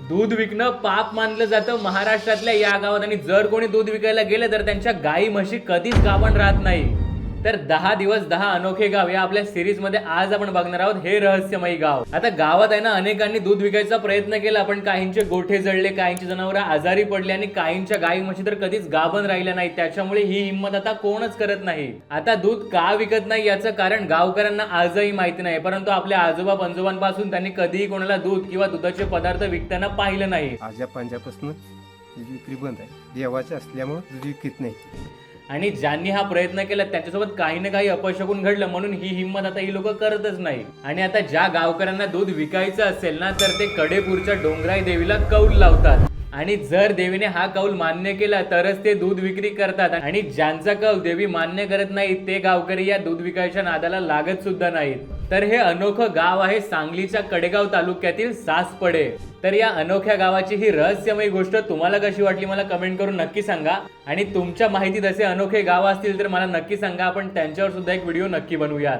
दूध विकणं पाप मानलं जातं महाराष्ट्रातल्या या गावात, आणि जर कोणी दूध विकायला गेलं तर त्यांच्या गाई म्हशी कधीच गाभण राहत नाही. तर 10 दिवस 10 अनोखे गाव या आपल्या सिरीज मध्ये आज आपण बघणार आहोत हे रहस्यमयी गाव. आता गावात आहे ना अनेकांनी दूध विकायचा प्रयत्न केला, पण काहींचे गोठे जळले, काहींची जनावरं आजारी पडली आणि काहींच्या गाई म्हशी तर कधीच गाभण राहिल्या नाही. त्याच्यामुळे ही हिंमत आता कोणच करत नाही. आता दूध का विकत नाही याचं कारण गावकऱ्यांना आजही माहिती नाही, परंतु आपल्या आजोबा पंजोबांपासून त्यांनी कधीही कोणाला दूध किंवा दुधाचे पदार्थ विकताना पाहिलं नाही. आजच्या पंजापासून दूध विक्री बंद आहे. देवाचे असल्यामुळे दूध विकत नाही. आणि ज्यांनी हा प्रयत्न केला त्यांच्यासोबत काही ना काही अपशकुन घडलं, म्हणून ही हिंमत आता ही लोक करतच नाही. आणि आता ज्या गावकऱ्यांना दूध विकायचं असेल ना तर ते कडेपूरच्या डोंगराई देवीला कौल लावतात, आणि जर देवीने हा कौल मान्य केला तरच ते दूध विक्री करतात. आणि ज्यांचा कौल देवी मान्य करत नाही ते गावकरी या दूध विकायच्या नादाला लागत सुद्धा नाहीत. तर हे अनोखं गाव आहे सांगलीच्या कडेगाव तालुक्यातील सासपडे. तर या अनोख्या गावाची ही रहस्यमयी गोष्ट तुम्हाला कशी वाटली मला कमेंट करून नक्की सांगा. आणि तुमच्या माहितीत असे अनोखे गाव असतील तर मला नक्की सांगा, आपण त्यांच्यावर सुद्धा एक व्हिडिओ नक्की बनवूयात.